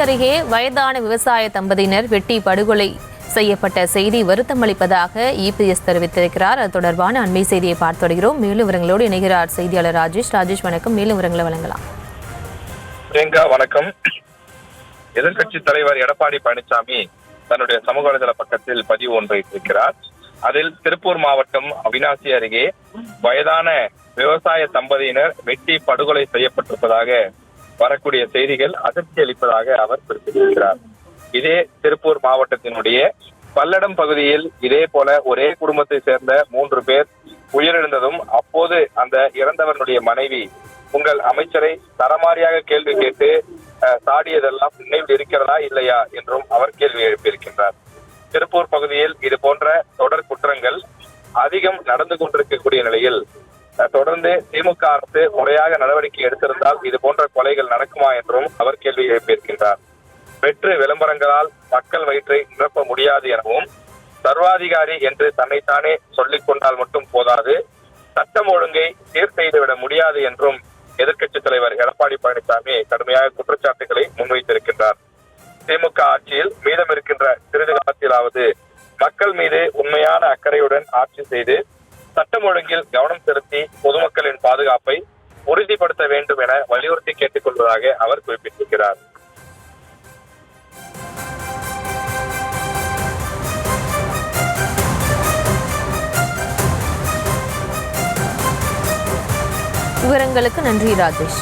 அருகே வயதான விவசாய தம்பதியினர் வெட்டி படுகொலை செய்யப்பட்ட செய்தி வருத்தமளிப்பதாக இபிஎஸ் தெரிவித்திருக்கிறார். அது தொடர்பான அண்மை செய்தியை பார்த்து வருகிறோம். மேலும் விவரங்களோடு இணைகிறார் செய்தியாளர் ராஜேஷ். ராஜேஷ் வணக்கம். மேலும் விவரங்களை வழங்கலாம். வணக்கம். எதிர்கட்சி தலைவர் எடப்பாடி பழனிசாமி தன்னுடைய சமூக வலைதள பக்கத்தில் பதிவு ஒன்றை இருக்கிறார். அதில் திருப்பூர் மாவட்டம் அவிநாசி அருகே வயதான விவசாய தம்பதியினர் வெட்டி படுகொலை செய்யப்பட்டிருப்பதாக வரக்கூடிய செய்திகள் அதிர்ச்சி அளிப்பதாக அவர் குறிப்பிட்டிருக்கிறார். இதே திருப்பூர் மாவட்டத்தினுடைய பல்லடம் பகுதியில் இதே போல ஒரே குடும்பத்தை சேர்ந்த 3 பேர் உயிரிழந்ததும் அப்போது அந்த இறந்தவர்களுடைய மனைவி உங்கள் அமைச்சரை தரமாரியாக கேள்வி கேட்டு சாடியதெல்லாம் நினைவில் இருக்கிறதா இல்லையா என்றும் அவர் கேள்வி எழுப்பியிருக்கின்றார். திருப்பூர் பகுதியில் இது போன்ற தொடர் குற்றங்கள் அதிகம் நடந்து கொண்டிருக்கக்கூடிய நிலையில் தொடர்ந்து திமுக அரசு முறையாக நடவடிக்கை எடுத்திருந்தால் இது போன்ற கொலைகள் நடக்குமா என்றும் அவர் கேள்வி எழுப்பியிருக்கின்றார். வெற்று விளம்பரங்களால் மக்கள் வயிற்றை நிரப்ப முடியாது எனவும் சர்வாதிகாரி என்று தன்னைத்தானே சொல்லிக் கொண்டால் மட்டும் போதாது, சட்டம் ஒழுங்கை சீர் செய்துவிட முடியாது என்றும் எதிர்க்கட்சித் தலைவர் எடப்பாடி பழனிசாமி கடுமையாக குற்றச்சாட்டுகளை முன்வைத்திருக்கின்றார். திமுக ஆட்சியில் மீதம் இருக்கின்ற சிறிது காலத்திலாவது மக்கள் மீது உண்மையான அக்கறையுடன் ஆட்சி செய்து சட்டம் ஒழுங்கில் கவனம் செலுத்தி பொதுமக்களின் பாதுகாப்பை உறுதிப்படுத்த வேண்டும் என வலியுறுத்தி கேட்டுக் கொள்வதாக அவர் குறிப்பிட்டிருக்கிறார். விவரங்களுக்கு நன்றி ராஜேஷ்.